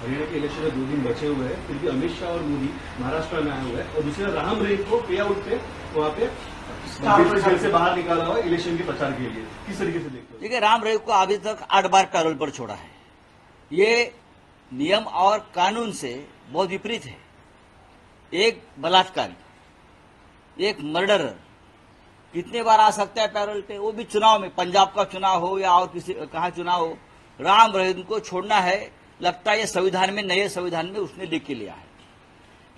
हरियाणा के इलेक्शन में 2 दिन बचे हुए हैं, फिर भी अमित शाह और मोदी महाराष्ट्र में आए हुए हैं और दूसरा राम रहीम को पे आउट पे वहाँ पे जेल से बाहर निकाला हुआ इलेक्शन के प्रचार के लिए। किस तरीके से देखते हो? देखिए, राम रहीम को अभी तक 8 बार पैरोल पर छोड़ा है। ये नियम और कानून से बहुत विपरीत है। एक बलात्कारी, एक मर्डरर कितने बार आ सकता है पैरोल पे, वो भी चुनाव में, पंजाब का चुनाव हो या और किसी कहाँ चुनाव हो। राम रहीम को छोड़ना है, लगता है ये संविधान में, नए संविधान में उसने लिख के लिया है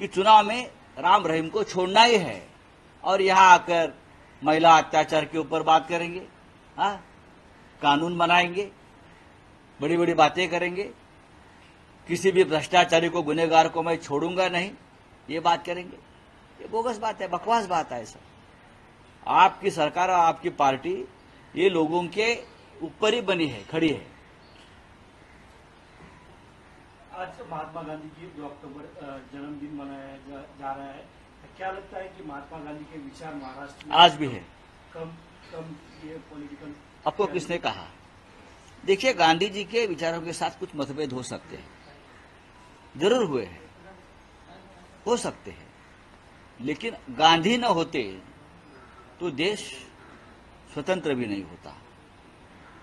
कि चुनाव में राम रहीम को छोड़ना ही है। और यहां आकर महिला अत्याचार के ऊपर बात करेंगे, हाँ, कानून बनाएंगे, बड़ी बड़ी बातें करेंगे, किसी भी भ्रष्टाचारी को, गुनहगार को मैं छोड़ूंगा नहीं, ये बात करेंगे। ये बोगस बात है, बकवास बात है। सब आपकी सरकार और आपकी पार्टी ये लोगों के ऊपर ही बनी है, खड़ी है। आज महात्मा गांधी की 2 अक्टूबर जन्मदिन मनाया जा रहा है। क्या लगता है कि महात्मा गांधी के विचार महाराष्ट्र में आज भी है? कम ये पॉलिटिकल आपको किसने कहा? देखिए, गांधी जी के विचारों के साथ कुछ मतभेद हो सकते हैं, जरूर हुए हैं, हो सकते हैं, लेकिन गांधी न होते तो देश स्वतंत्र भी नहीं होता।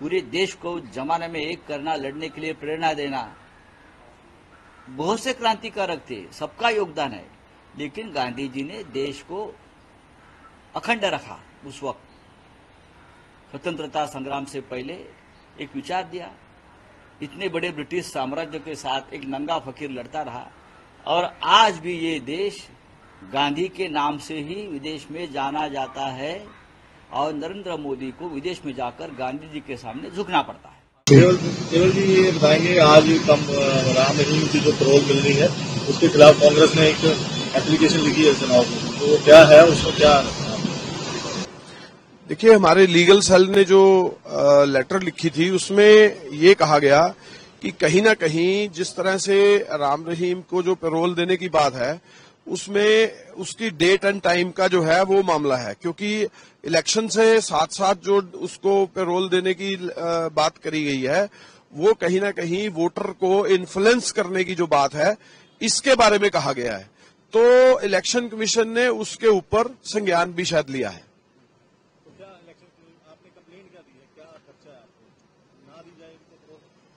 पूरे देश को जमाने में एक करना, लड़ने के लिए प्रेरणा देना, बहुत से क्रांतिकारक थे, सबका योगदान है, लेकिन गांधी जी ने देश को अखंड रखा। उस वक्त स्वतंत्रता संग्राम से पहले एक विचार दिया। इतने बड़े ब्रिटिश साम्राज्य के साथ एक नंगा फकीर लड़ता रहा और आज भी ये देश गांधी के नाम से ही विदेश में जाना जाता है और नरेंद्र मोदी को विदेश में जाकर गांधी जी के सामने झुकना पड़ता है। केवल जी, ये बताएंगे, आज राम रहीम की जो पैरोल मिल रही है उसके खिलाफ कांग्रेस ने एक एप्लीकेशन लिखी है चुनाव में, तो क्या है उसको? क्या देखिए, हमारे लीगल सेल ने जो लेटर लिखी थी उसमें ये कहा गया कि कहीं ना कहीं जिस तरह से राम रहीम को जो पैरोल देने की बात है उसमें उसकी डेट एंड टाइम का जो है वो मामला है, क्योंकि इलेक्शन से साथ साथ जो उसको पैरोल देने की बात करी गई है वो कहीं ना कहीं वोटर को इन्फ्लुएंस करने की जो बात है इसके बारे में कहा गया है। तो इलेक्शन कमीशन ने उसके ऊपर संज्ञान भी शायद लिया है।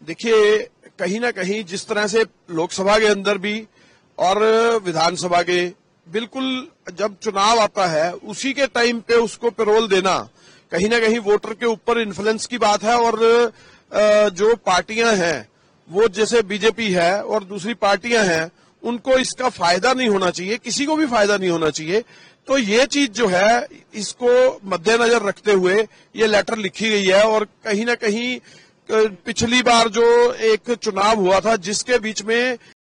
देखिए, कहीं ना कहीं जिस तरह से लोकसभा के अंदर भी और विधानसभा के बिल्कुल जब चुनाव आता है उसी के टाइम पे उसको पैरोल देना कहीं ना कहीं वोटर के ऊपर इन्फ्लुएंस की बात है। और जो पार्टियां हैं वो जैसे बीजेपी है और दूसरी पार्टियां हैं उनको इसका फायदा नहीं होना चाहिए, किसी को भी फायदा नहीं होना चाहिए। तो ये चीज जो है इसको मद्देनजर रखते हुए ये लेटर लिखी गई है। और कहीं ना कहीं पिछली बार जो एक चुनाव हुआ था जिसके बीच में